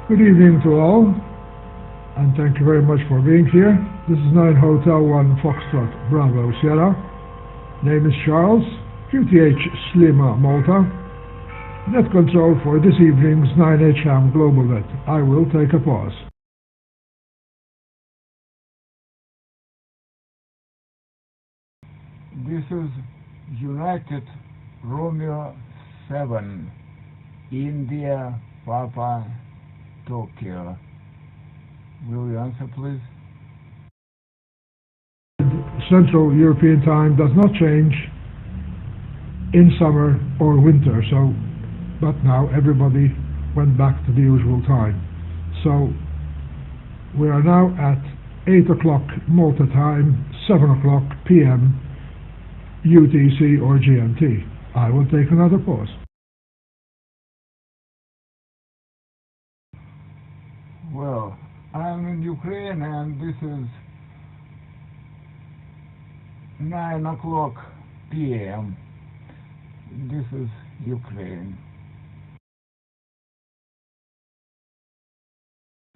Good evening to all, and thank you very much for being here. This is 9 Hotel 1 Foxtrot Bravo Sierra. Name is Charles, QTH Slima Malta. Net control for this evening's 9H-HAM GlobalNet. I will take a pause. This is United Romeo 7, India, Papa, Tokyo. Will you answer, please? Central European time does not change in summer or winter, but now everybody went back to the usual time. So we are now at 8 o'clock Malta time, 7 o'clock p.m. UTC or GMT. I will take another pause. Well, I'm in Ukraine and this is 9 o'clock p.m. This is Ukraine.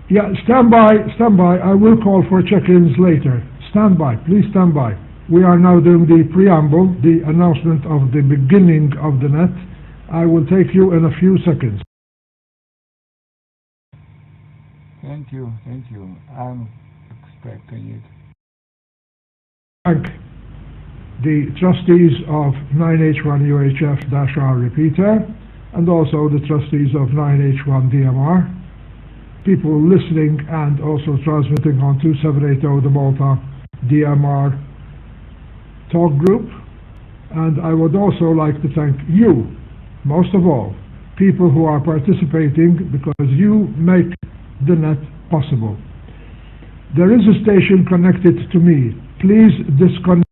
Yeah, stand by. I will call for check-ins later. Stand by, please stand by. We are now doing the preamble, the announcement of the beginning of the net. I will take you in a few seconds. Thank you. I'm expecting it. Thank the trustees of 9H1 repeater and also the trustees of 9H1 DMR, people listening and also transmitting on 2780 the Malta DMR talk group. And I would also like to thank you, most of all, people who are participating, because you make the net possible. There is a station connected to me. Please disconnect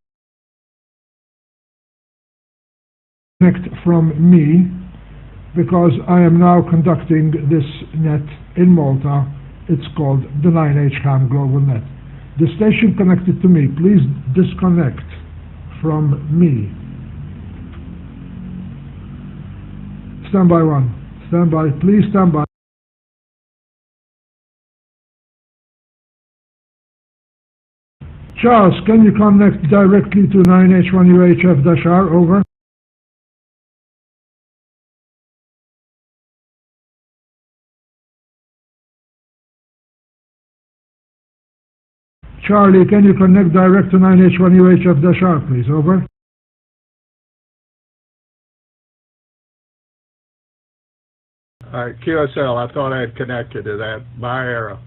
from me, because I am now conducting this net in Malta. It's called the 9H-HAM GlobalNet. The station connected to me, please disconnect from me. Stand by one. Stand by. Please stand by. Charles, can you connect directly to 9H1 UHF-R? Over. Charlie, can you connect direct to 9H1 UHF-R, please? Over. QSL, I thought I had connected to that by arrow.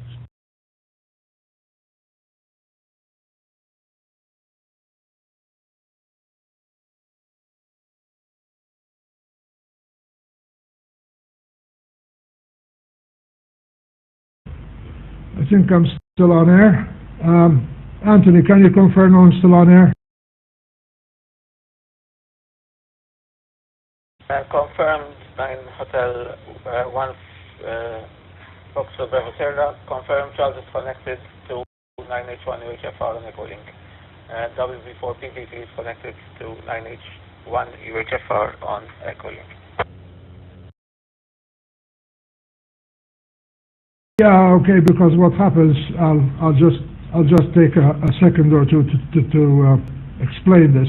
I think I'm still on air. Anthony, can you confirm I'm still on air? Confirmed 9 Hotel 1 Foxtrot Bravo Sierra. Confirmed Charles is connected to 9H1 UHF-R on Echo Link. WB4 PVC is connected to 9H1 UHF-R on Echo Link. Yeah, okay, because what happens, I'll just take a second or two to explain this.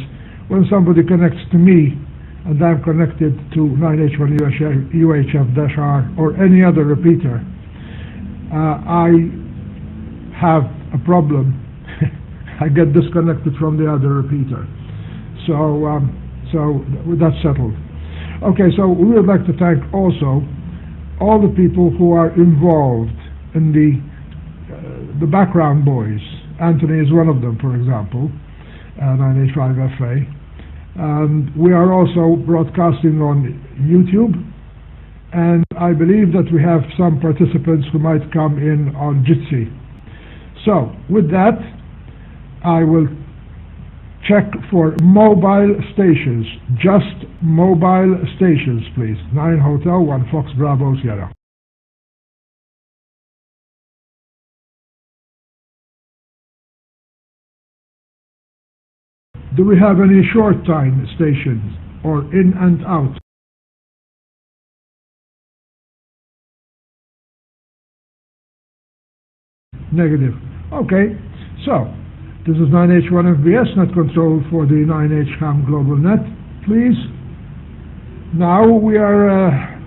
When somebody connects to me and I'm connected to 9H1 UHF-R or any other repeater, I have a problem. I get disconnected from the other repeater. So that's settled. Okay, so we would like to thank also all the people who are involved in the background boys. Anthony is one of them, for example, 9H5FA. And we are also broadcasting on YouTube, and I believe that we have some participants who might come in on Jitsi. So, with that, I will check for mobile stations, just mobile stations, please. 9 Hotel 1 Fox Bravo Sierra. Do we have any short time stations or in and out? Negative. Okay, so this is 9H-1FBS net control for the 9H-HAM GlobalNet. Please. Now we are,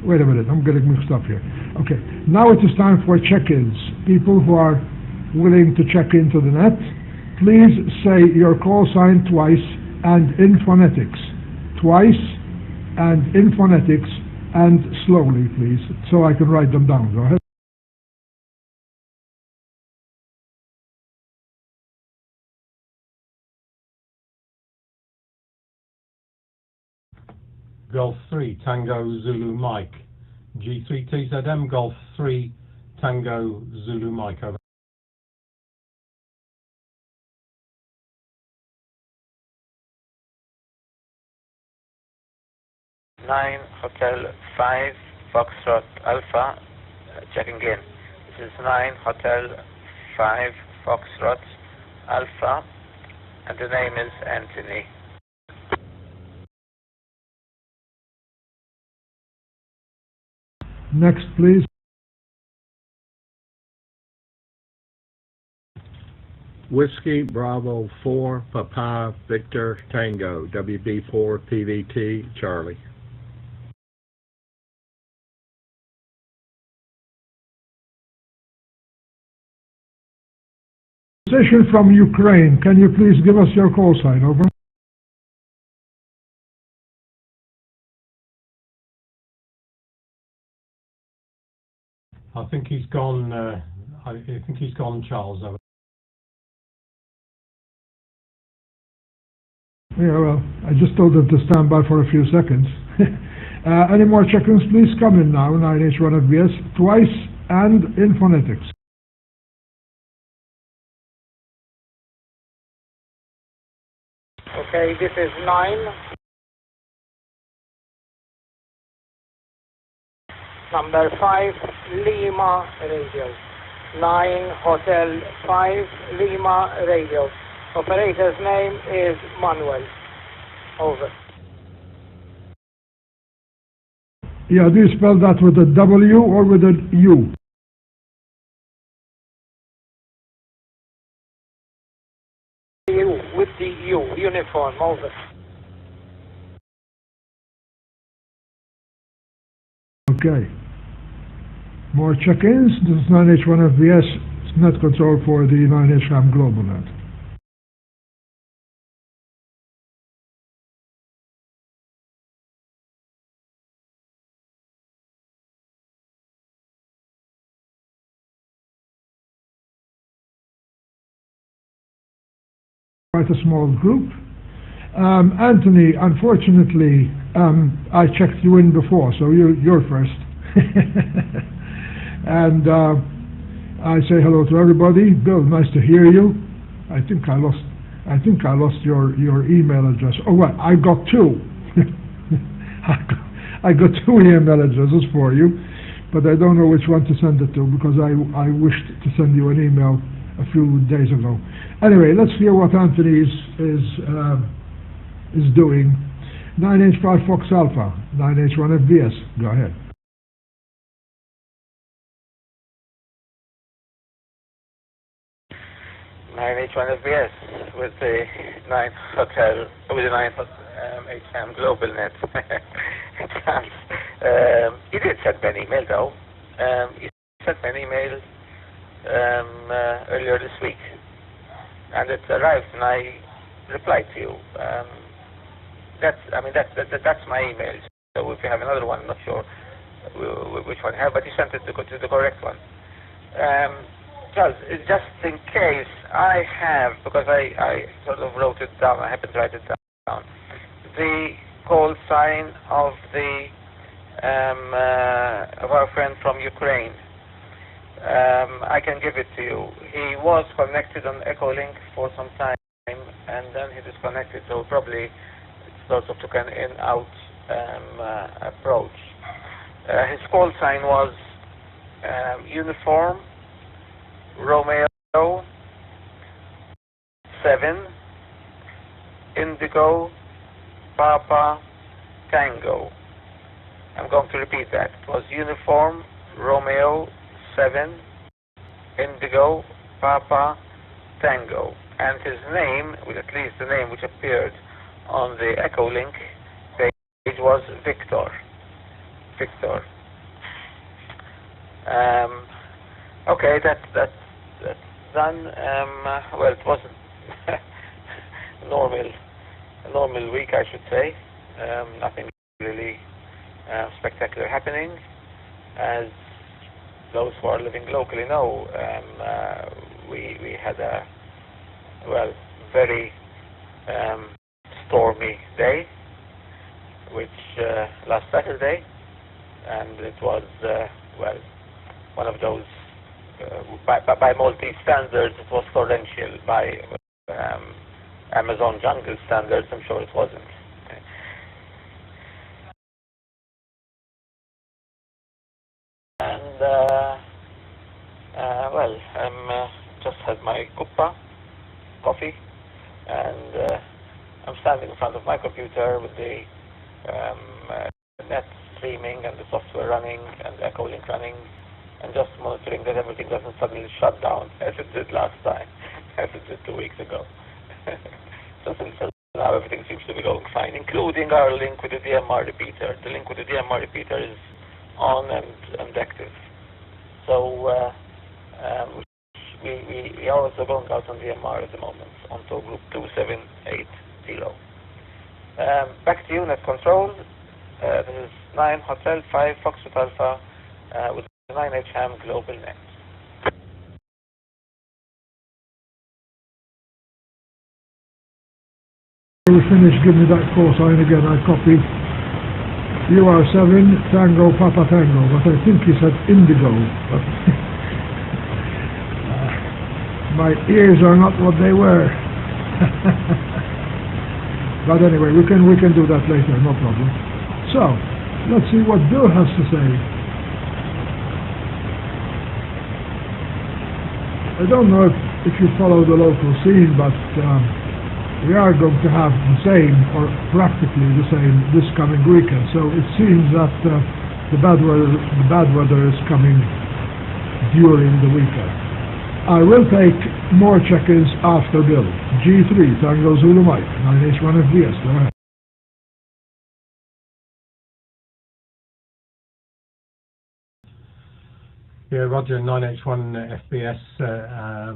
wait a minute, I'm getting mixed up here. Okay, now it is time for check-ins. People who are willing to check into the net, please say your call sign twice and in phonetics. Twice and in phonetics and slowly, please, so I can write them down. Go ahead. Golf 3 Tango Zulu Mike. G3TZM Golf 3 Tango Zulu Mike, over. 9 Hotel 5 Foxtrot Alpha, checking in. This is 9 Hotel 5 Foxtrot Alpha, and the name is Anthony. Next, please. Whiskey Bravo 4 Papa Victor Tango WB4 PVT Charlie. Position from Ukraine. Can you please give us your call sign? Over. I think he's gone. I think he's gone, Charles, over. Yeah, well, I just told them to stand by for a few seconds. Any more check-ins, please come in now, 9H-1FBS, twice and in phonetics. Okay, this is 9. Number 5, Lima Radio. 9 Hotel 5, Lima Radio. Operator's name is Manuel. Over. Yeah, do you spell that with a W or with a U? U, with the U, uniform, over. Okay. More check-ins. This is 9H-1FBS net control for the 9H-HAM GlobalNet. Quite a small group. Anthony, unfortunately, I checked you in before, so you're first. And I say hello to everybody. Bill, nice to hear you. I think I lost your email address. Oh well, I got two. I got two email addresses for you, but I don't know which one to send it to because I wished to send you an email a few days ago. Anyway, let's hear what Anthony is doing. 9H-5 Fox Alpha, 9H-1FBS. Go ahead. HAM with the 9 Hotel, with the 9H-HAM GlobalNet. He did send me an email though. He sent me an email earlier this week, and it arrived, and I replied to you. That's my email. So if you have another one, I'm not sure which one you have, but you sent it to the correct one. Charles, just in case I have, because I sort of wrote it down, I happened to write it down, the call sign of our friend from Ukraine. I can give it to you. He was connected on Echolink for some time, and then he disconnected, so probably it sort of took an in-out approach. His call sign was Uniform Romeo 7 Indigo Papa Tango. I'm going to repeat that. It was Uniform Romeo 7 Indigo Papa Tango, and his name, well, at least the name which appeared on the Echo Link page, was Victor. Victor. Okay, that's done. Well, it wasn't a normal week, I should say. Nothing really spectacular happening. As those who are living locally know, we had a, well, very stormy day, which last Saturday, and it was, well, one of those, by Maltese standards, it was torrential. By Amazon jungle standards, I'm sure it wasn't. Okay. And, well, I'm just had my cuppa coffee, and I'm standing in front of my computer with the net streaming and the software running and the Echo Link running, and just monitoring that everything doesn't suddenly shut down as it did last time, as it did 2 weeks ago. So now everything seems to be going fine, including our link with the DMR repeater. The link with the DMR repeater is on and active. So we are also going out on DMR at the moment, onto group 2780. Back to unit control. This is 9 Hotel 5 Foxtrot Alpha with 9H-HAM GlobalNet. We finish, give me that call sign again. I copy UR7 Tango Papa Tango, but I think he said Indigo. But my ears are not what they were. But anyway, we can do that later, no problem. So, let's see what Bill has to say. I don't know if you follow the local scene, but we are going to have the same, or practically the same, this coming weekend. So it seems that the bad weather is coming during the weekend. I will take more check-ins after Bill. G3 Tango Zulu Mike, 9H-1FBS. Go ahead. Yeah, Roger, 9H-1FBS,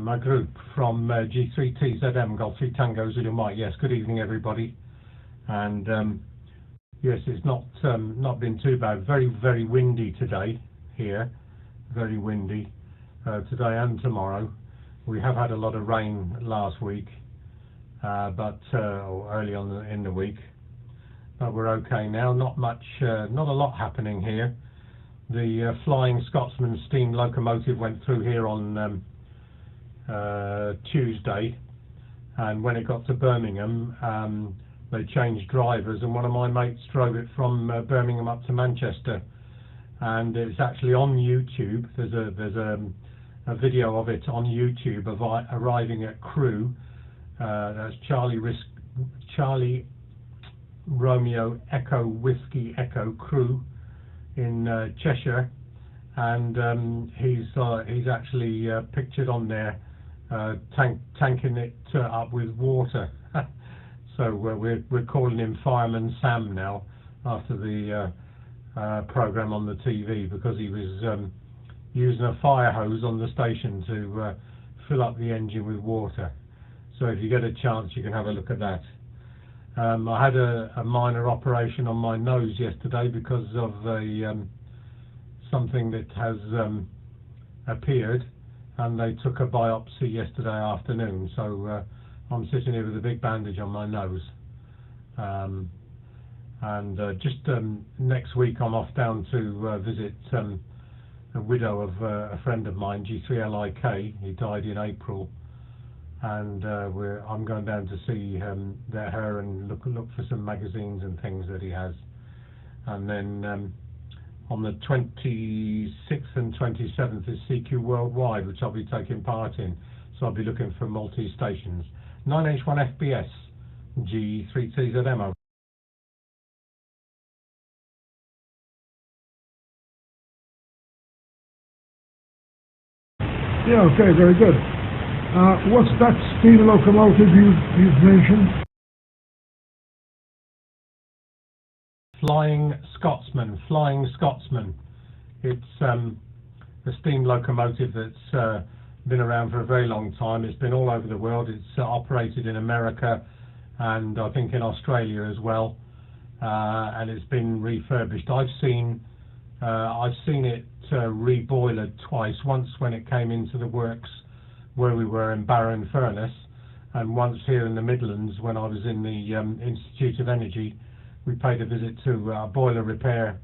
my group from G3TZM, Golf 3 Tango Zulu Mike. Yes, good evening, everybody. And yes, it's not been too bad. Very, very windy today here. Very windy today and tomorrow. We have had a lot of rain last week, but or early on in the week. But we're okay now. Not much, not a lot happening here. The Flying Scotsman steam locomotive went through here on Tuesday, and when it got to Birmingham, they changed drivers, and one of my mates drove it from Birmingham up to Manchester, and it's actually on YouTube. There's a video of it on YouTube of arriving at Crewe. That's Charlie Romeo Echo Whiskey Echo Crewe in Cheshire, and he's actually pictured on there tanking it up with water. So we're calling him Fireman Sam now, after the program on the TV, because he was using a fire hose on the station to fill up the engine with water. So if you get a chance, you can have a look at that. I had a minor operation on my nose yesterday because of something that has appeared, and they took a biopsy yesterday afternoon. So I'm sitting here with a big bandage on my nose. Just next week I'm off down to visit a widow of a friend of mine, G3LIK. He died in April. And I'm going down to see her and look for some magazines and things that he has. And then on the 26th and 27th is CQ Worldwide, which I'll be taking part in. So I'll be looking for multi-stations. 9H-1FBS, G3TZM. Yeah, okay, very good. What's that steam locomotive you've mentioned? Flying Scotsman. Flying Scotsman. It's a steam locomotive that's been around for a very long time. It's been all over the world. It's operated in America and I think in Australia as well. And it's been refurbished. I've seen it reboilered twice. Once when it came into the works where we were in Barrow Furnace, and once here in the Midlands when I was in the Institute of Energy. We paid a visit to a boiler repair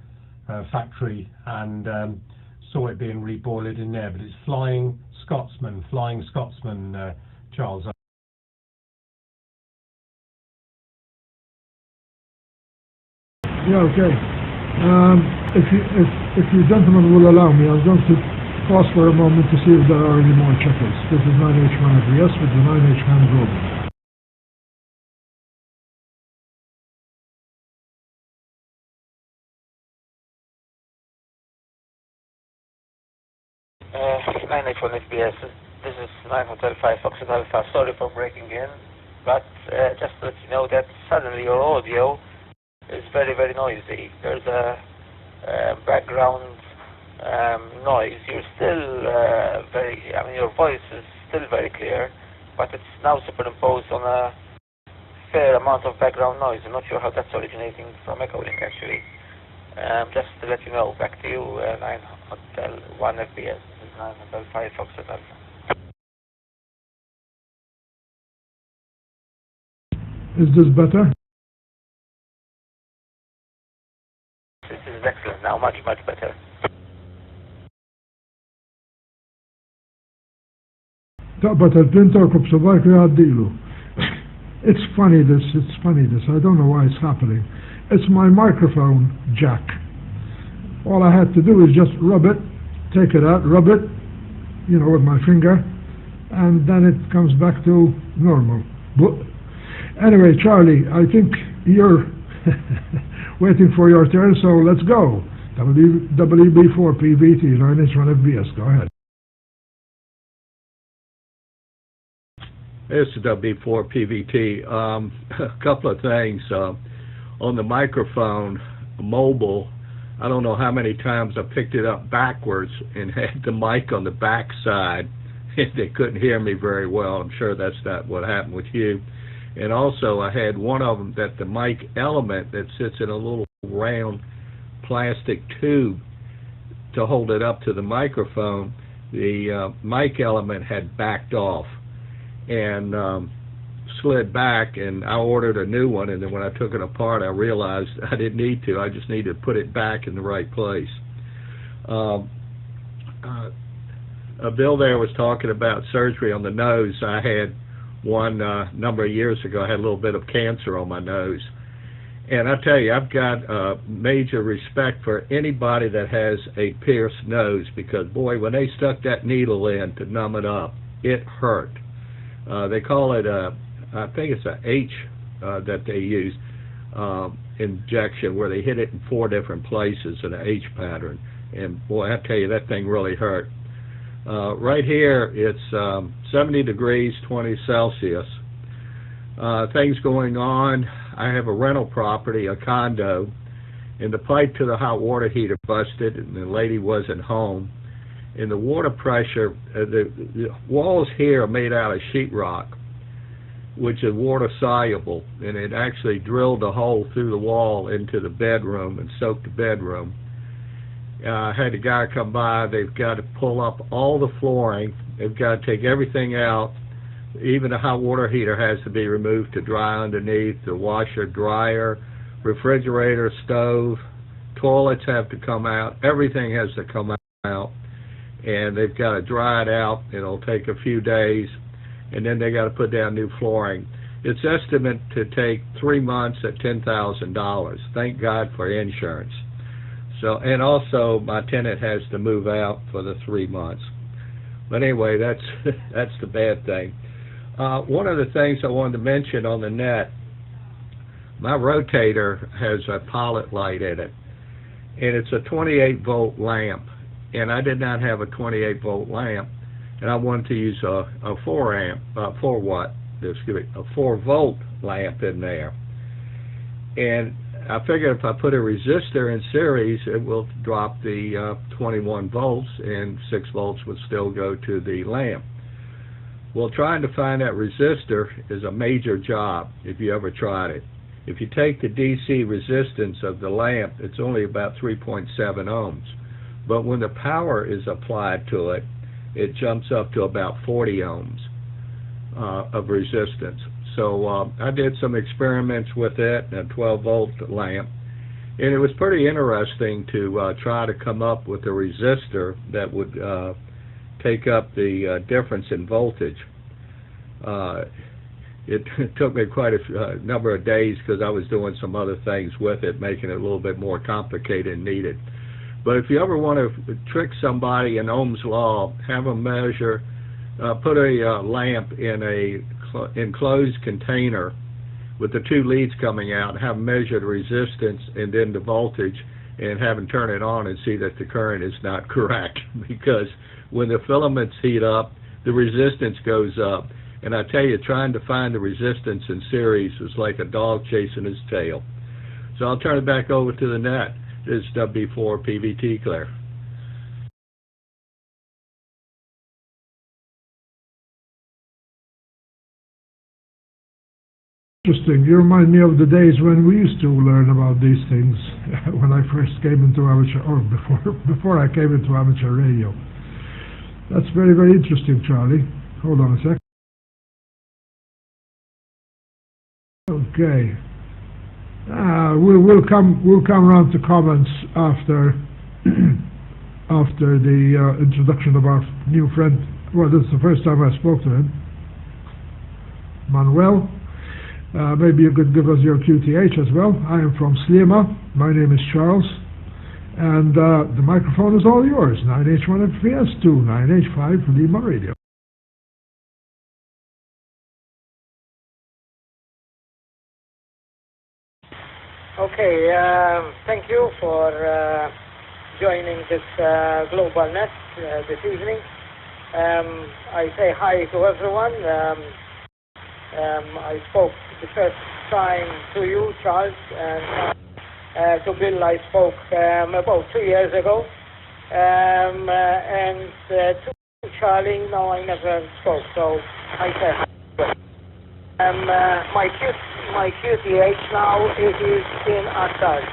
factory and saw it being reboilered in there. But it's Flying Scotsman, Charles. Yeah, okay. If you gentlemen will allow me, I'm going to pause for a moment to see if there are any more checkers. This is 9H-HAM FBS with the 9H-HAM Global. Uh, 9H-1 SBS, this is 9 Hotel 5 Foxtrot Alpha. Sorry for breaking in, but just to let you know that suddenly your audio is very, very noisy. There's a background noise. You're still your voice is still very clear, but it's now superimposed on a fair amount of background noise. I'm not sure how that's originating from Echolink actually. Just to let you know, back to you, 9 Hotel 1 FBS, this is 9 Hotel 5 Foxtrot Alpha. Is this better? This is excellent now, much, much better. But البرينتر كبسبايك يعديله. It's funny this. I don't know why it's happening. It's my microphone jack. All I had to do is just rub it, take it out, rub it, with my finger, and then it comes back to normal. But anyway, Charlie, I think you're waiting for your turn, so let's go. WB4PVT, 9H-1 FBS, go ahead. This is WB4PVT. A couple of things. On the microphone, mobile, I don't know how many times I picked it up backwards and had the mic on the back side. They couldn't hear me very well. I'm sure that's not what happened with you. And also I had one of them that the mic element that sits in a little round plastic tube to hold it up to the microphone, the mic element had backed off and slid back, and I ordered a new one, and then when I took it apart I realized I didn't need to. I just needed to put it back in the right place. Bill there was talking about surgery on the nose. I had one number of years ago. I had a little bit of cancer on my nose, and I tell you, I've got major respect for anybody that has a pierced nose, because boy, when they stuck that needle in to numb it up, it hurt. They call it I think it's a H that they use, injection, where they hit it in 4 different places in an H pattern, and boy, I tell you, that thing really hurt. Right here, it's 70 degrees, 20 Celsius. Things going on. I have a rental property, a condo, and the pipe to the hot water heater busted, and the lady wasn't home. And the water pressure, the walls here are made out of sheetrock, which is water soluble, and it actually drilled a hole through the wall into the bedroom and soaked the bedroom. I had a guy come by. They've got to pull up all the flooring. They've got to take everything out. Even the hot water heater has to be removed to dry underneath. The washer, dryer, refrigerator, stove, toilets have to come out. Everything has to come out, and they've got to dry it out. It'll take a few days, and then they got to put down new flooring. It's estimated to take 3 months at $10,000. Thank God for insurance. So, and also my tenant has to move out for the 3 months. But anyway, that's the bad thing. One of the things I wanted to mention on the net, my rotator has a pilot light in it, and it's a 28 volt lamp, and I did not have a 28 volt lamp, and I wanted to use a 4 volt lamp in there. And I figured if I put a resistor in series, it will drop the 21 volts, and 6 volts would still go to the lamp. Well, trying to find that resistor is a major job if you ever tried it. If you take the DC resistance of the lamp, it's only about 3.7 ohms. But when the power is applied to it, it jumps up to about 40 ohms of resistance. So I did some experiments with it, a 12-volt lamp, and it was pretty interesting to try to come up with a resistor that would take up the difference in voltage. It took me quite a number of days because I was doing some other things with it, making it a little bit more complicated than needed. But if you ever want to trick somebody in Ohm's law, have them measure, put a lamp in a enclosed container with the 2 leads coming out, have them measure the resistance and then the voltage, and have them turn it on and see that the current is not correct. Because when the filaments heat up, the resistance goes up. And I tell you, trying to find the resistance in series is like a dog chasing his tail. So I'll turn it back over to the net. This is W4 PVT Clear. Interesting. You remind me of the days when we used to learn about these things when I first came into amateur, or before I came into amateur radio. That's very, very interesting, Charlie. Hold on a sec. Okay. We'll come around to comments after after the introduction of our new friend. Well, this is the first time I spoke to him, Manuel. Maybe you could give us your QTH as well. I am from Sliema. My name is Charles, and the microphone is all yours. 9H1FPS2, 9H5 Lima Radio. Okay, thank you for joining this GlobalNet this evening. I say hi to everyone. I spoke the first time to you, Charles, and to Bill I spoke about 2 years ago. And to Charlie, no, I never spoke, so I say hi. My QTH now, it is in Attard,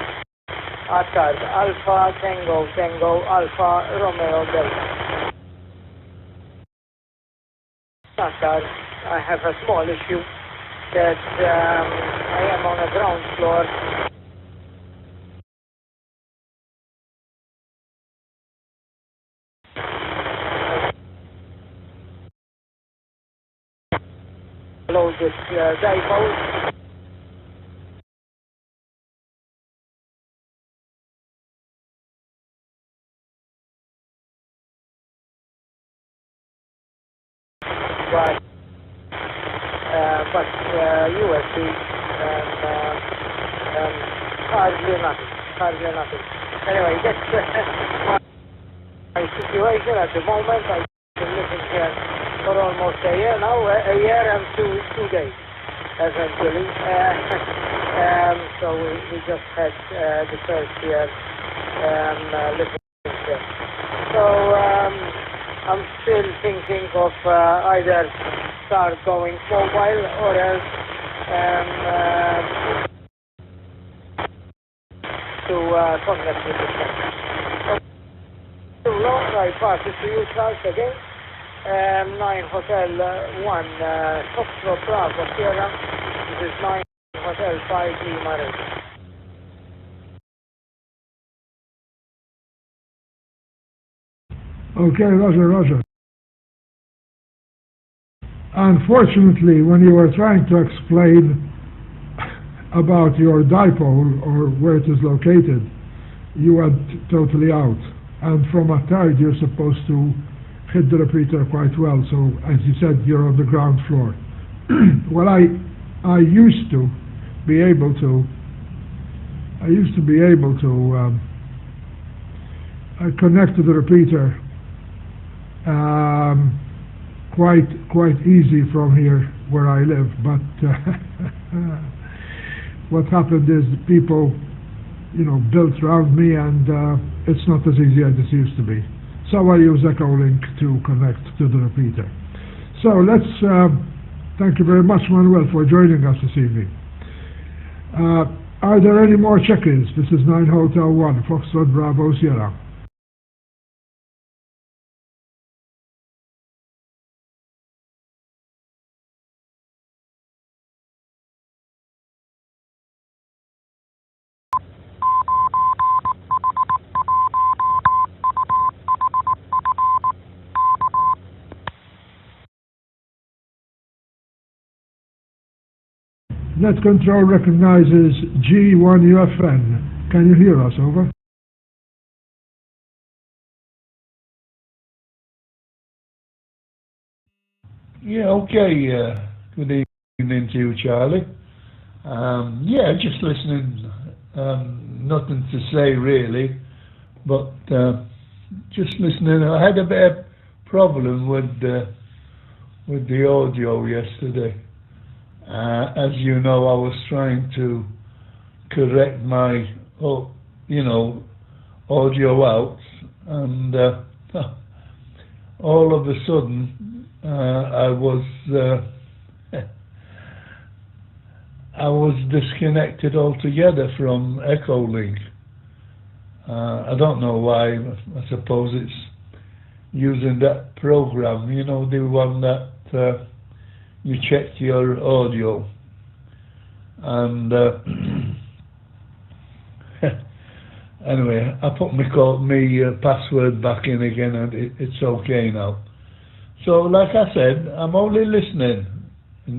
Alpha Tango Tango Alpha Romeo Delta. Attard, I have a small issue that I am on a ground floor. Loaded dipole. But USB and hardly nothing. Anyway, that's my situation at the moment. I've been living here for almost a year now, a year and two days, eventually. So we just had the first year living here. So I'm still thinking of either start going mobile or else to connect with the phone. Too long, I pass it to you, Charles, again. 9 Hotel 1 Foxtrot Bravo Sierra. This is 9 Hotel 5 Lima Red. Okay, Roger. Unfortunately, when you were trying to explain about your dipole or where it is located, you went totally out. And from Attard, you're supposed to hit the repeater quite well. So, as you said, you're on the ground floor. Well, I used to be able to connect to the repeater quite easy from here where I live, but what happened is the people, built around me, and it's not as easy as it used to be. So I use Echolink to connect to the repeater. So let's thank you very much, Manuel, for joining us this evening. Are there any more check-ins? This is 9 Hotel 1, Foxtrot Bravo Sierra. Net control recognizes G1UFN. Can you hear us? Over. Yeah, okay. Good evening to you, Charlie. Yeah, just listening. Nothing to say really, but just listening. I had a bit of problem with the audio yesterday. As you know, I was trying to correct my, audio out, and all of a sudden, I was disconnected altogether from Echolink. I don't know why. I suppose it's using that program, the one that you check your audio, and anyway, I put my password back in again, and it's okay now. So, like I said, I'm only listening.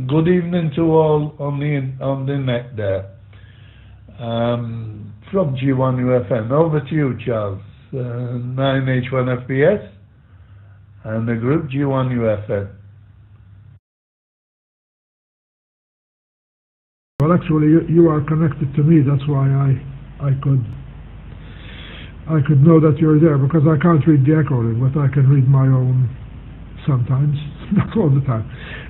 Good evening to all on the net there. From G1UFN, over to you, Charles. 9H-1FPS and the group G1UFN. Well, actually, you are connected to me. That's why I could know that you're there, because I can't read the Echolink, but I can read my own sometimes, not all the time.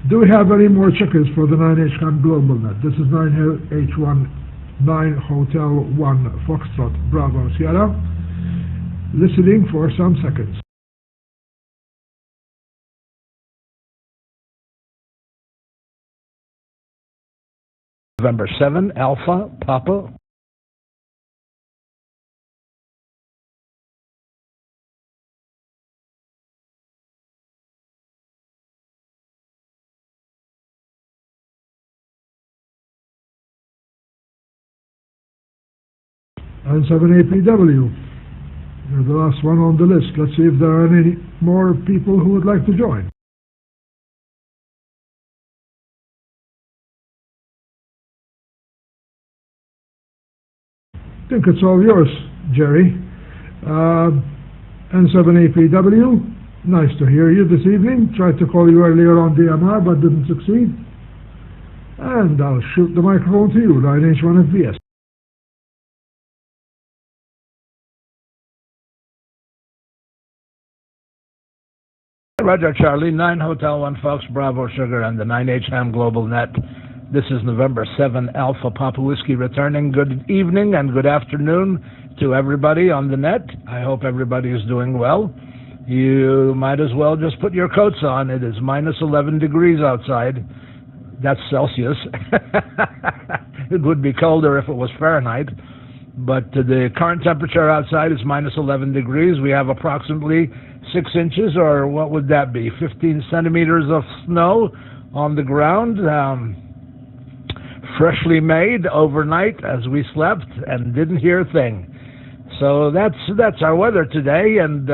Do we have any more checkers for the 9H-HAM GlobalNet? This is 9H1 9 Hotel 1 Foxtrot Bravo Sierra. Listening for some seconds. November 7, Alpha, Papa. And 7APW. You're the last one on the list. Let's see if there are any more people who would like to join. I think it's all yours, Jerry. N7APW, nice to hear you this evening. Tried to call you earlier on DMR, but didn't succeed. And I'll shoot the microphone to you, 9H1FBS. Roger, Charlie, 9 Hotel 1 Fox Bravo Sugar and the 9H-HAM GlobalNet. This is November 7 Alpha Papa Whiskey returning. Good evening and good afternoon to everybody on the net. I hope everybody is doing well. You might as well just put your coats on. It is minus 11 degrees outside. That's Celsius. It would be colder if it was Fahrenheit. But the current temperature outside is minus 11 degrees. We have approximately 6 inches, or what would that be, 15 centimeters of snow on the ground. Freshly made overnight as we slept and didn't hear a thing. So that's our weather today, and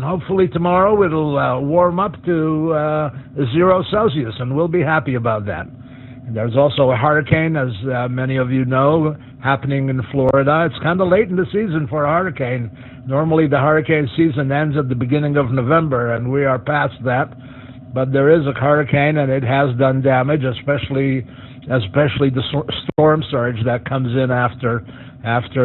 hopefully tomorrow it'll warm up to 0 Celsius, and we'll be happy about that. There's also a hurricane, as many of you know, happening in Florida. It's kind of late in the season for a hurricane. Normally the hurricane season ends at the beginning of November, and we are past that. But there is a hurricane, and it has done damage, especially the storm surge that comes in after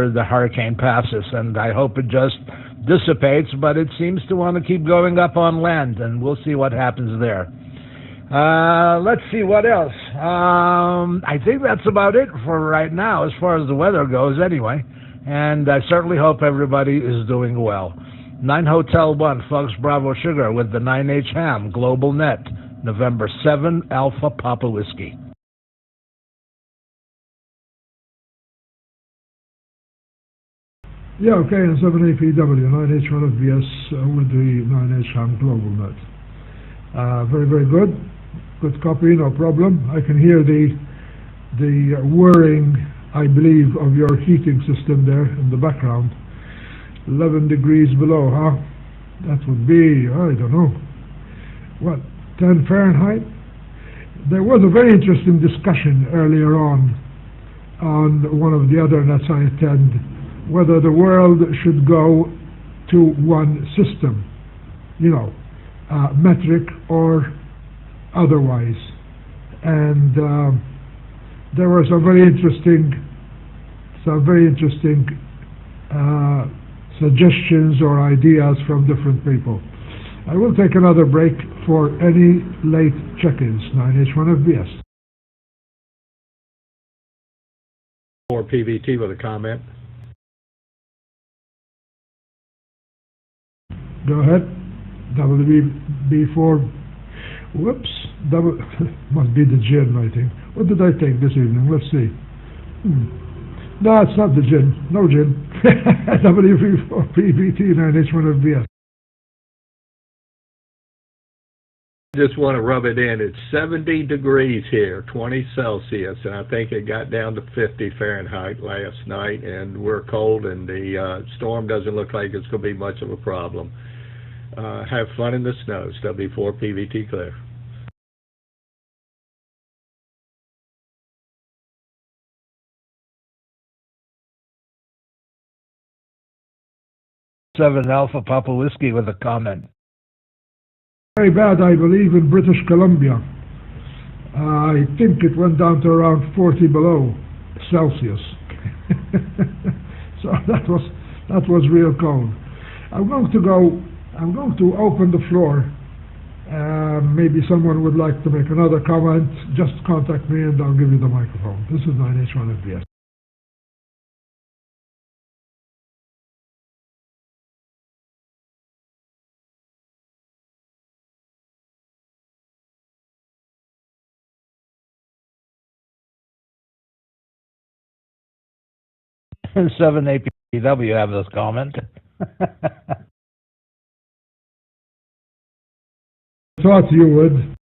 the hurricane passes. And I hope it just dissipates, but it seems to want to keep going up on land, and we'll see what happens there. Let's see what else. I think that's about it for right now, as far as the weather goes anyway, and I certainly hope everybody is doing well. 9 Hotel 1, Fox Bravo Sugar with the 9H-HAM GlobalNet, November 7, Alpha Papa Whiskey. Yeah, okay, and 7APW, 9H1FBS with the 9H-HAM GlobalNet. Very, very good. Good copy, no problem. I can hear the whirring, I believe, of your heating system there in the background. 11 degrees below, huh? That would be, I don't know, what, 10 Fahrenheit? There was a very interesting discussion earlier on one of the other nets I attend, whether the world should go to one system, metric or otherwise. And there were some very interesting suggestions or ideas from different people. I will take another break for any late check-ins. 9H1FBS. For PVT with a comment. Go ahead. WB4. Whoops. Must be the gin, I think. What did I take this evening? Let's see. No, it's not the gin. No gin. WB4 PVT 9H1FBS. Just want to rub it in. It's 70 degrees here, 20 Celsius, and I think it got down to 50 Fahrenheit last night, and we're cold, and the storm doesn't look like it's going to be much of a problem. Have fun in the snows. W4 PVT clear. Seven Alpha Papa Whiskey with a comment. Very bad, I believe, in British Columbia. I think it went down to around 40 below Celsius. So that was real cold. I'm going to open the floor. Maybe someone would like to make another comment. Just contact me and I'll give you the microphone. This is 9H1FBS. And 7 APW have this comment. Thought you would.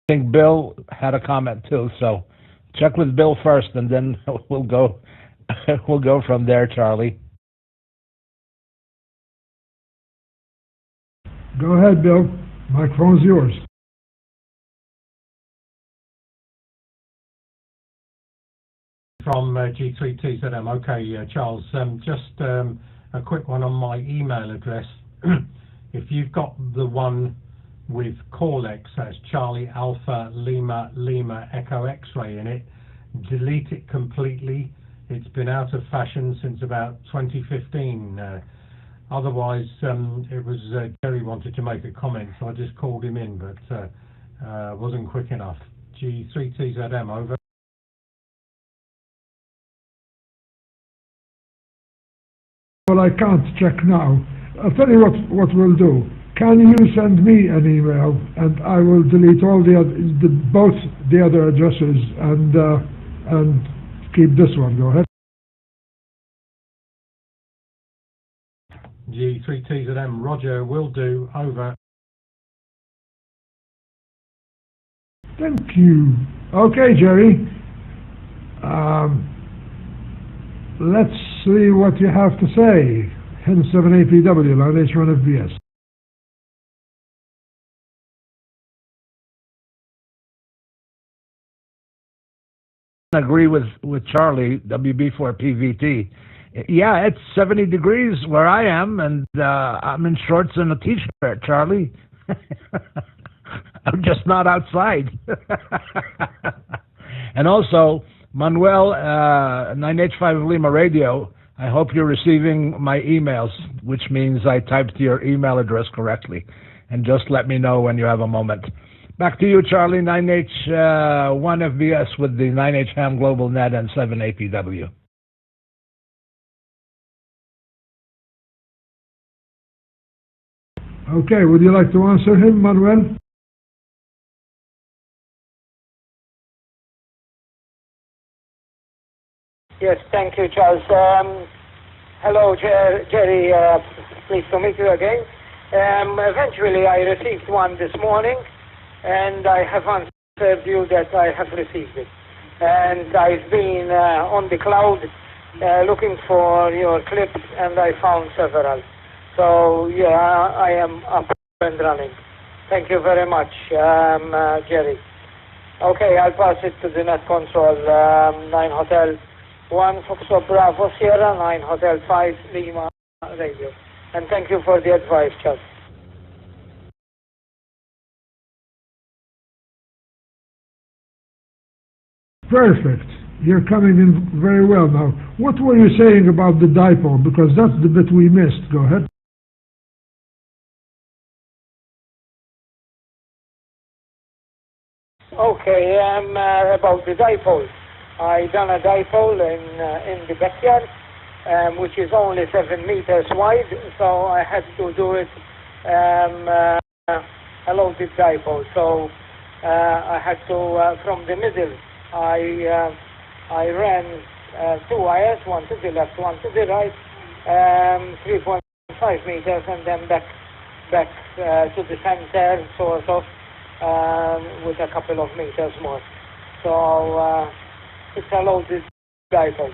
I think Bill had a comment too, so check with Bill first, and then we'll go from there, Charlie. Go ahead, Bill. Microphone's yours. From G3TZM. Okay, Charles, just a quick one on my email address. If you've got the one with Corlex, that's Charlie Alpha Lima Lima Echo X-ray in it, delete it completely. It's been out of fashion since about 2015. Otherwise, it was Jerry wanted to make a comment, so I just called him in, but wasn't quick enough. G3TZM, over. Well, I can't check now. I'll tell you what we'll do. Can you send me an email, and I will delete all both the other addresses and keep this one. Go ahead. G3TZM, Roger, will do, over. Thank you. Okay, Jerry. Let's see what you have to say. N7APW, 9H1FBS. I agree with Charlie, WB4PVT. Yeah, it's 70 degrees where I am, and I'm in shorts and a t-shirt, Charlie. I'm just not outside. And also, Manuel, 9H5 Lima Radio, I hope you're receiving my emails, which means I typed your email address correctly. And just let me know when you have a moment. Back to you, Charlie, 9H1FBS with the 9H-HAM GlobalNet and 7APW. Okay, would you like to answer him, Manuel? Yes, thank you, Charles. Hello, Jerry. Pleased to meet you again. Eventually, I received one this morning, and I have answered you that I have received it. And I've been on the cloud looking for your clips, and I found several. So, yeah, I am up and running. Thank you very much, Jerry. Okay, I'll pass it to the net console, 9 Hotel 1 Foxtrot Bravo Sierra, 9 Hotel 5 Lima Radio. And thank you for the advice, Chuck. Perfect. You're coming in very well now. What were you saying about the dipole? Because that's the bit we missed. Go ahead. Okay, about the dipole. I done a dipole in the backyard, which is only 7 meters wide, so I had to do it a loaded dipole. So I had to, from the middle, I ran 2 wires, one to the left, one to the right, 3.5 meters, and then back to the center, sort of, with a couple of meters more. So it's a loaded dipole.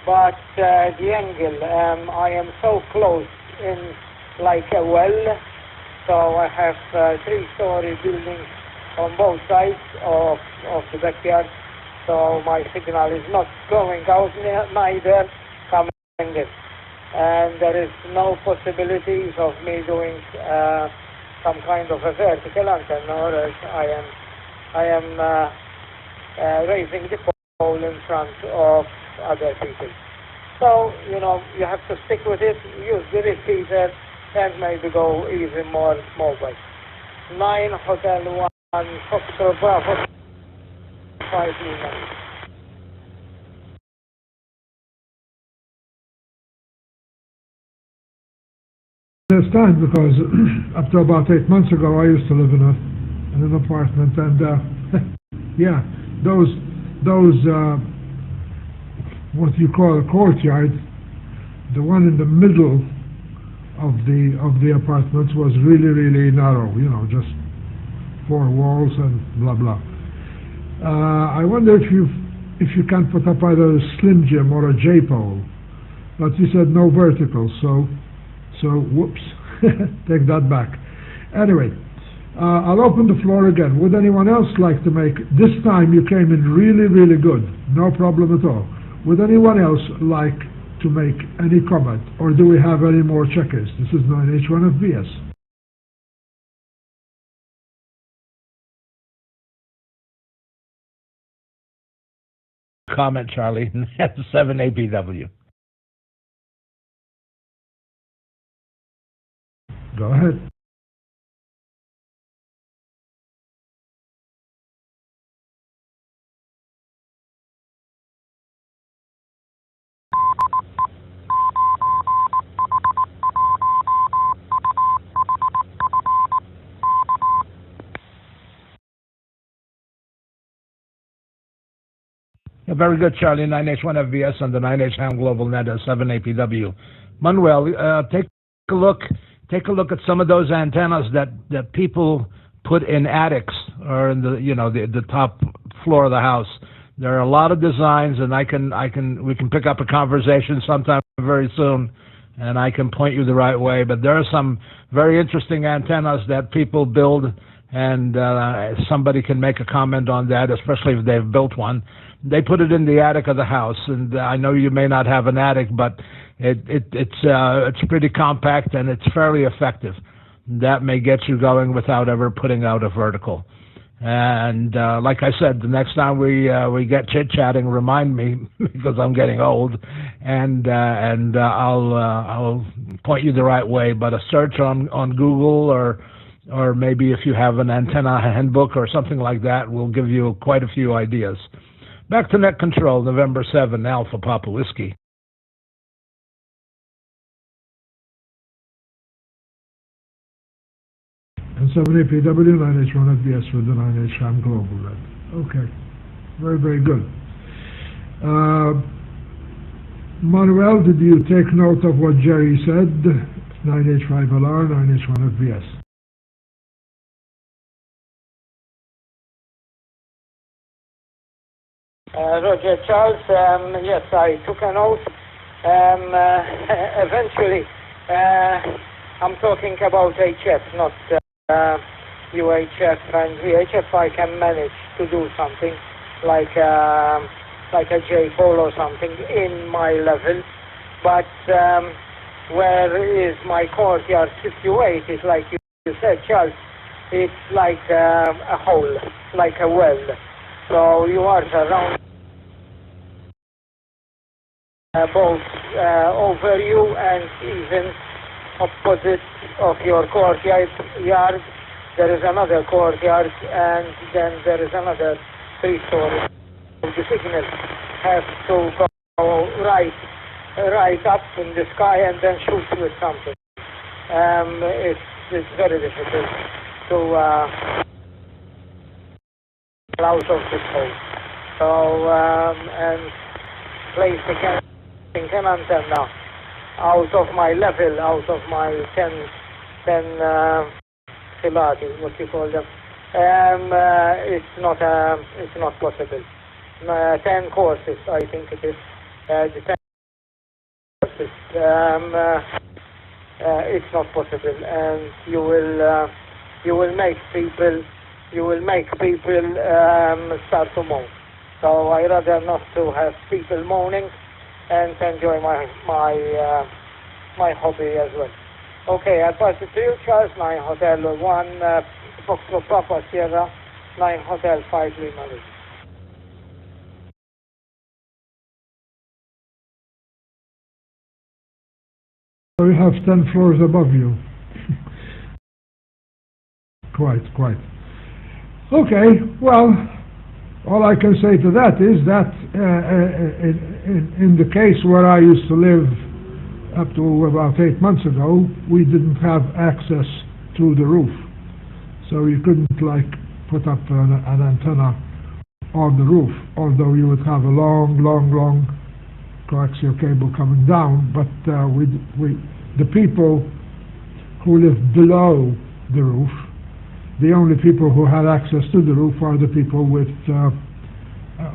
But the angle, I am so close in like a well, so I have 3-story buildings on both sides of the backyard, so my signal is not going out neither coming in. And there is no possibilities of me doing some kind of a vertical antenna, or else I am raising the pole in front of other people. So, you know, you have to stick with it, use the repeater, and maybe go even more mobile. 9 Hotel 1 Foxtrot Bravo 5 Lima. There's time, because up to about 8 months ago I used to live in an apartment, and yeah, those what you call a courtyard, the one in the middle of the apartments was really narrow, you know, just 4 walls and blah blah. I wonder if you can put up either a Slim Jim or a J pole, but you said no vertical, so whoops, take that back. Anyway, I'll open the floor again. Would anyone else like to make, this time you came in really good, no problem at all. Would anyone else like to make any comment, or do we have any more checkers? This is 9H1FBS. Comment, Charlie, 7APW. Go ahead. Yeah, very good, Charlie, 9H1FBS on the 9H-HAM GlobalNet and 7APW. Manuel, take a look at some of those antennas that people put in attics or in the top floor of the house. There are a lot of designs, and we can pick up a conversation sometime very soon, and I can point you the right way. But there are some very interesting antennas that people build, and somebody can make a comment on that, especially if they've built one. They put it in the attic of the house, and I know you may not have an attic, but it's pretty compact and it's fairly effective. That may get you going without ever putting out a vertical. And like I said, the next time we get chit-chatting, remind me because I'm getting old, and I'll point you the right way. But a search on Google or maybe if you have an antenna handbook or something like that will give you quite a few ideas. Back to Net Control, November 7, Alpha Papa Whiskey. And 7APW, 9H1FBS with the 9H-HAM GlobalNet. Okay, very, very good. Manuel, did you take note of what Jerry said? 9H5LR, 9H1FBS. Roger Charles, yes, I took a note. Eventually, I'm talking about HF, not UHF and VHF. I can manage to do something like a J-pole or something in my level, but where is my courtyard situated, like you said, Charles, it's like a hole, like a well. So you are around both over you and even opposite of your courtyard. There is another courtyard, and then there is another 3-story. The signal has to go right up in the sky and then shoot with something. It's very difficult to out of this hole. So and place an antenna out of my level, out of my 10 filati, what you call them. It's not possible. 10 courses, I think it is. The 10 courses. It's not possible, and you will make people start to moan. So I rather not to have people moaning and enjoy my hobby as well. Okay, I pass it to you, Charles. 9 Hotel 1 Foxtrot Papa Sierra, 9 Hotel 5 Lima. So you have 10 floors above you. Quite. Okay, well, all I can say to that is that in the case where I used to live up to about 8 months ago, we didn't have access to the roof. So you couldn't put up an antenna on the roof, although you would have a long coaxial cable coming down, but the people who live below the roof, the only people who had access to the roof are the people with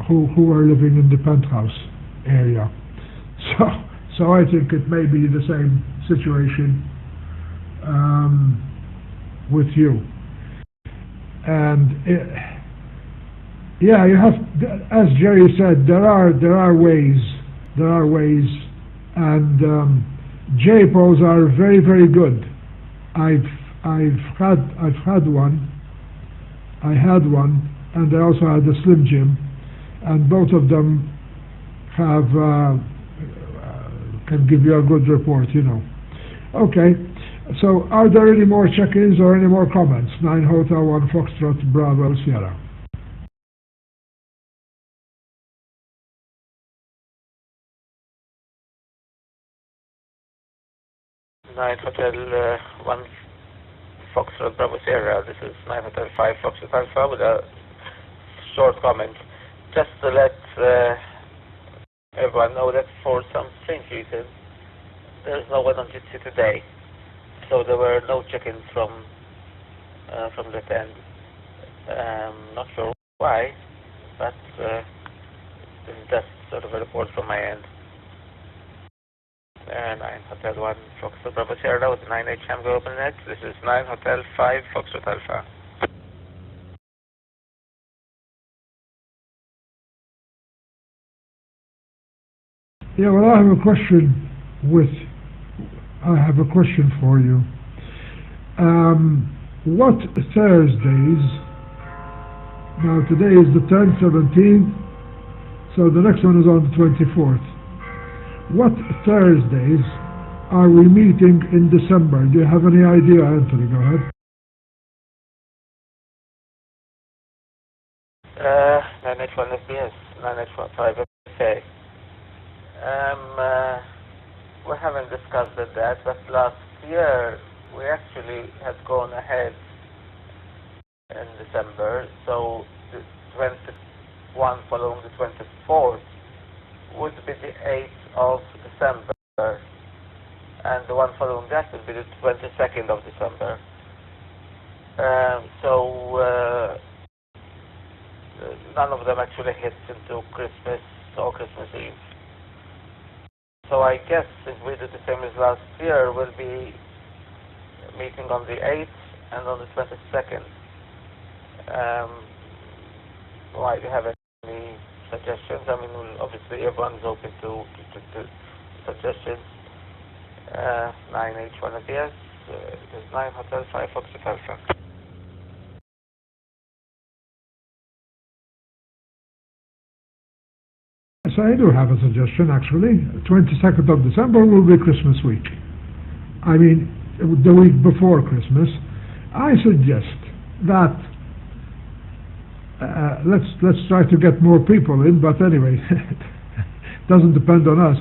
who are living in the penthouse area. So I think it may be the same situation with you. And yeah, you have, as Jerry said, there are ways, and J-poles are very, very good. I've had one, and I also had a Slim Jim, and both of them have can give you a good report, you know. Okay, so are there any more check-ins or any more comments? 9 Hotel 1 Foxtrot Bravo Sierra. Nine Hotel 1 Foxtrot Bravo Sierra. This is 9 Hotel 5 Foxtrot Alpha with a short comment. Just to let everyone know that for some strange reason there is no one on duty today, so there were no check-ins from that end. Not sure why, but this is just sort of a report from my end. 9 Hotel 1 Foxtrot Bravo Sierra with 9H-HAM GlobalNet. This is 9 Hotel 5 Foxtrot Alpha. Yeah, well, I have a question for you. What Thursdays Now today is the 10th, 17th, so the next one is on the 24th. What Thursdays are we meeting in December? Do you have any idea, Anthony? Go ahead. 9H1 FPS, 9H15 FA. We haven't discussed that, but last year we actually had gone ahead in December, so the 21 following the 24th would be the 8th of December, and the one following that would be the 22nd of December. None of them actually hits into Christmas or Christmas Eve. So I guess if we do the same as last year, we'll be meeting on the 8th and on the 22nd. Why, do you have any suggestions? I mean, obviously everyone's open to suggestions. 9H1 FPS, there's 9 Hotel 5 Foxtrot Alpha. So I do have a suggestion, actually. 22nd of December will be Christmas week. I mean, the week before Christmas. I suggest that let's try to get more people in, but anyway, it doesn't depend on us.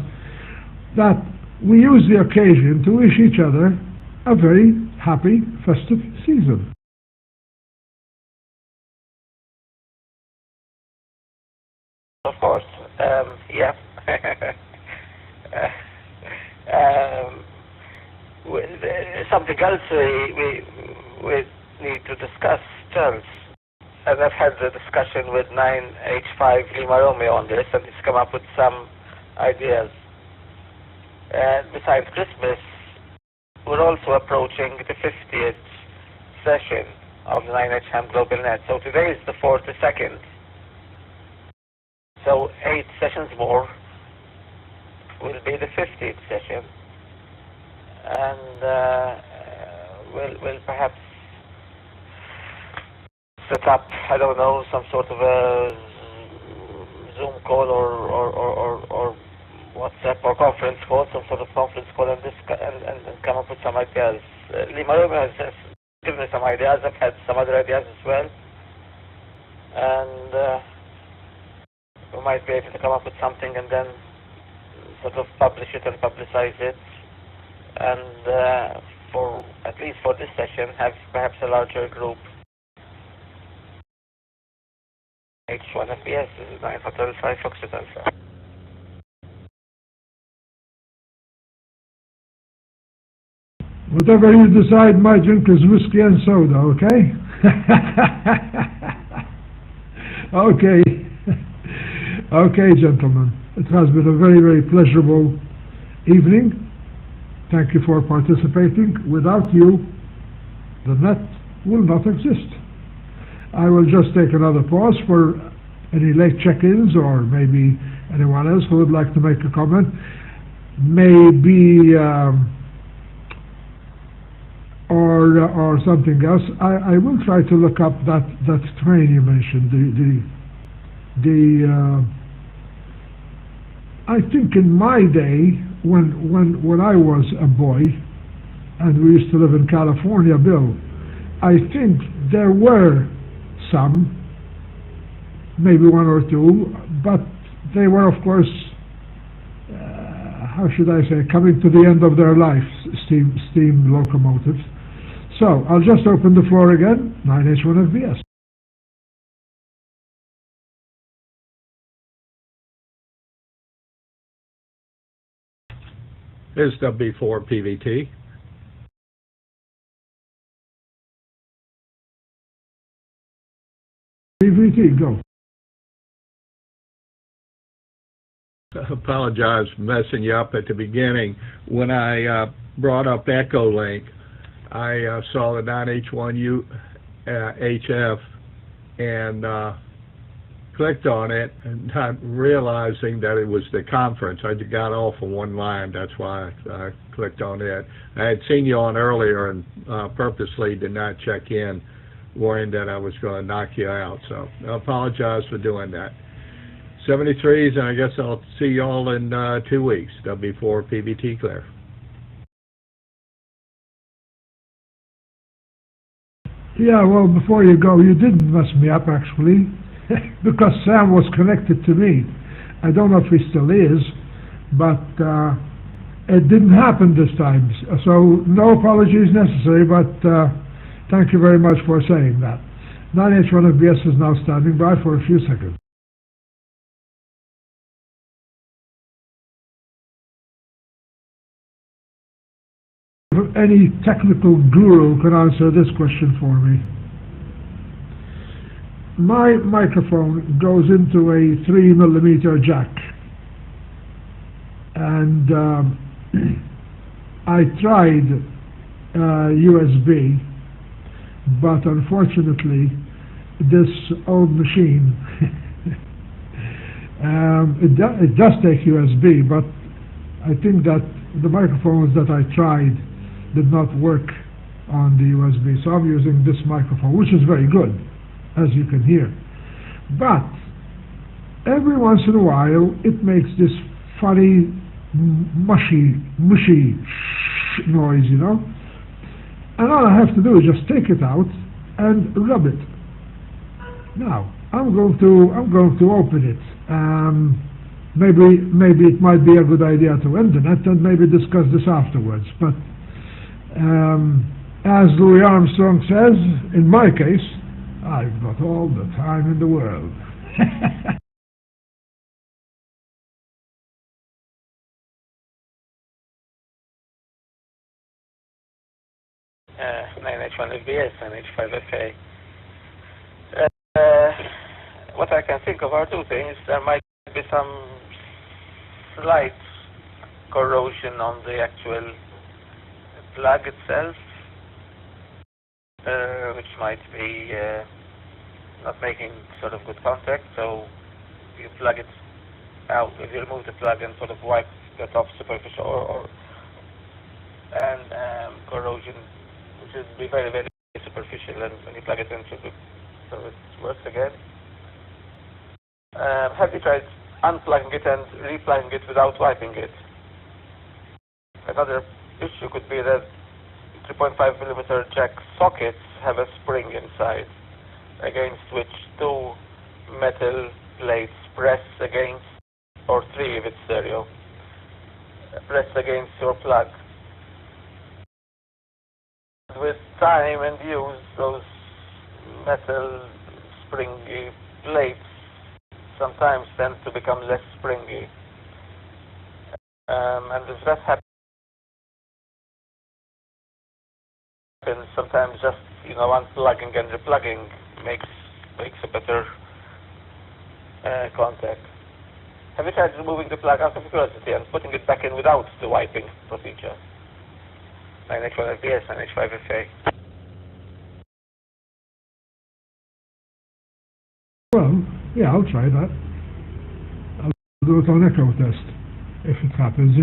That we use the occasion to wish each other a very happy festive season. Of course, yeah. Something else we need to discuss, Charles, and I've had the discussion with 9H5 Lima Romeo on this, and he's come up with some ideas. And besides Christmas, we're also approaching the 50th session of the 9H-HAM GlobalNet. So today is the 42nd. So 8 sessions more will be the 50th session, and we'll perhaps set up, I don't know, some sort of a Zoom call or WhatsApp or conference call, some sort of conference call, and come up with some ideas. Lima Romeo has given me some ideas. I've had some other ideas as well, and we might be able to come up with something and then sort of publish it and publicize it, and for at least for this session have perhaps a larger group. H1 FPS is 9 Hotel 5 Foxtrot Alpha. Whatever you decide, my drink is whiskey and soda, okay? Okay. Okay, gentlemen. It has been a very, very pleasurable evening. Thank you for participating. Without you, the net will not exist. I will just take another pause for any late check-ins or maybe anyone else who would like to make a comment. Maybe or something else. I will try to look up that train you mentioned. I think in my day, when I was a boy, and we used to live in California, Bill, I think there were some, maybe one or two, but they were, of course, how should I say, coming to the end of their life, steam locomotives. So, I'll just open the floor again, 9H1 FBS. Is W4 PVT. PVT, go. I apologize for messing you up at the beginning. When I brought up Echolink, I saw the 9H1 HF and clicked on it, and not realizing that it was the conference. I got off on one line, that's why I clicked on it. I had seen you on earlier and purposely did not check in worrying that I was going to knock you out. So I apologize for doing that. 73s, and I guess I'll see y'all in 2 weeks. W4 PBT clear. Yeah, well, before you go, you didn't mess me up, actually, because Sam was connected to me. I don't know if he still is, but it didn't happen this time. So no apologies necessary, but thank you very much for saying that. 9H-1FBS is now standing by for a few seconds. Any technical guru can answer this question for me. My microphone goes into a 3mm jack, and I tried USB, but unfortunately this old machine it does take USB, but I think that the microphones that I tried did not work on the USB, so I'm using this microphone, which is very good, as you can hear. But every once in a while it makes this funny mushy noise, you know, and all I have to do is just take it out and rub it. Now I'm going to open it. Maybe it might be a good idea to end the net and maybe discuss this afterwards, but as Louis Armstrong says, in my case, I've got all the time in the world. 9H-1FBS, 9H-5FA. What I can think of are two things. There might be some slight corrosion on the actual plug itself, which might be not making sort of good contact. So you plug it out, if you remove the plug and sort of wipe that off superficial and corrosion, which would be very, very superficial, and when you plug it in, so it works again. Have you tried unplugging it and replugging it without wiping it? Another issue could be that 3.5mm jack sockets have a spring inside, against which two metal plates press against, or three if it's stereo, press against your plug. With time and use, those metal springy plates sometimes tend to become less springy, and if that happens, sometimes just unplugging and replugging makes a better contact. Have you tried removing the plug out of curiosity and putting it back in without the wiping procedure? 9H-1FBS, 9H-5FA. Well, yeah, I'll try that. I'll do it on echo test if it happens,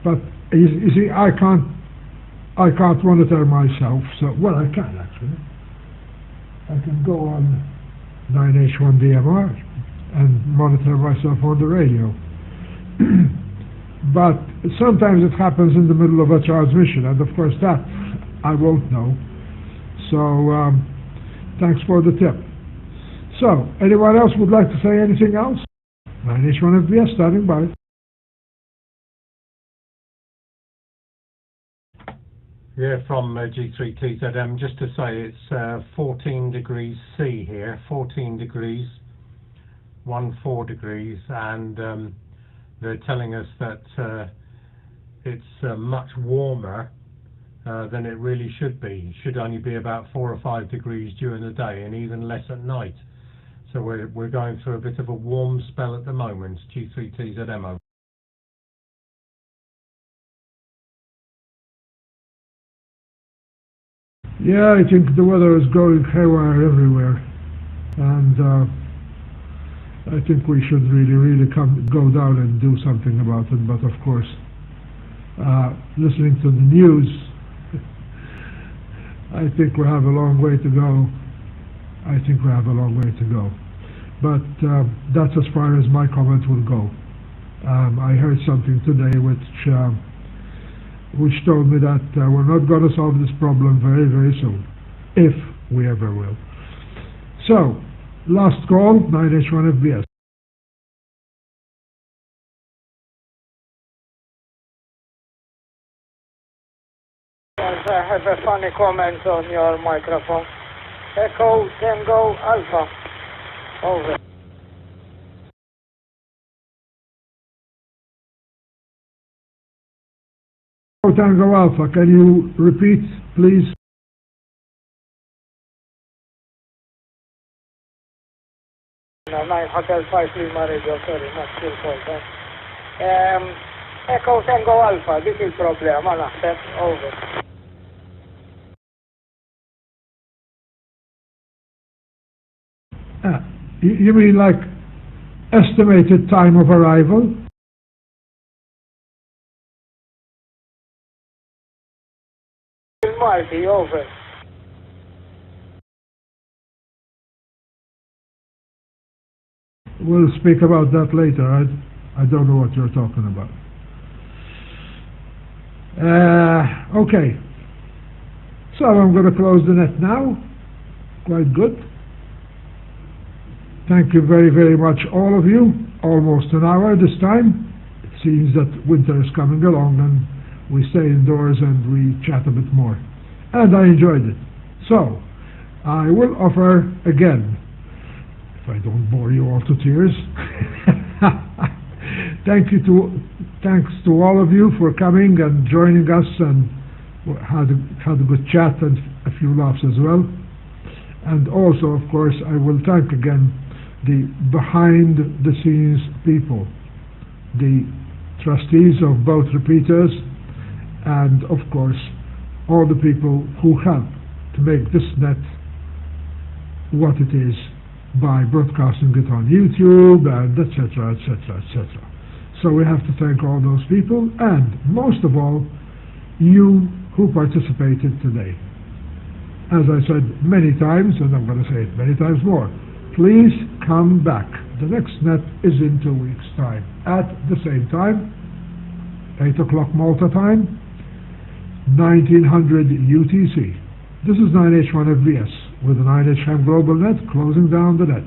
But you see, I can't monitor myself. So, well, I can actually. I can go on 9H-1DMR and monitor myself on the radio. But sometimes it happens in the middle of a transmission, and of course that I won't know. So thanks for the tip. So, anyone else would like to say anything else? 9H-1FBS standing by. Yeah, from G3TZM, just to say it's 14 degrees C here, 14 degrees, 14 degrees, and they're telling us that it's much warmer than it really should be. It should only be about 4 or 5 degrees during the day and even less at night. So we're going through a bit of a warm spell at the moment. G3TZM. Yeah, I think the weather is going haywire everywhere, and I think we should really go down and do something about it. But of course, listening to the news, I think we have a long way to go I think we have a long way to go. But that's as far as my comment will go. I heard something today which told me that we're not going to solve this problem very, very soon, if we ever will. So, last call, 9H-1FBS. I have a funny comment on your microphone. Echo Tango Alpha. Over. Tango Alpha, can you repeat, please? No, 9 Hotel 5 Lima Radio, sorry, not still called. Echo Tango Alpha, this is problem, naħseb, over. You mean like estimated time of arrival? Marty, over. We'll speak about that later. I don't know what you're talking about. Okay. So I'm going to close the net now. Quite good. Thank you very, very much, all of you. Almost an hour this time. It seems that winter is coming along and we stay indoors and we chat a bit more. And I enjoyed it. So, I will offer again, if I don't bore you all to tears, thanks to all of you for coming and joining us, and had a good chat and a few laughs as well. And also, of course, I will thank again the behind-the-scenes people, the trustees of both repeaters, and of course all the people who help to make this net what it is by broadcasting it on YouTube and etc., etc., etc. So we have to thank all those people, and most of all you who participated today. As I said many times, and I'm going to say it many times more, please come back. The next net is in 2 weeks' time at the same time, 8 o'clock Malta time, 1900 UTC. This is 9H-1FBS with the 9H-HAM GlobalNet closing down the net.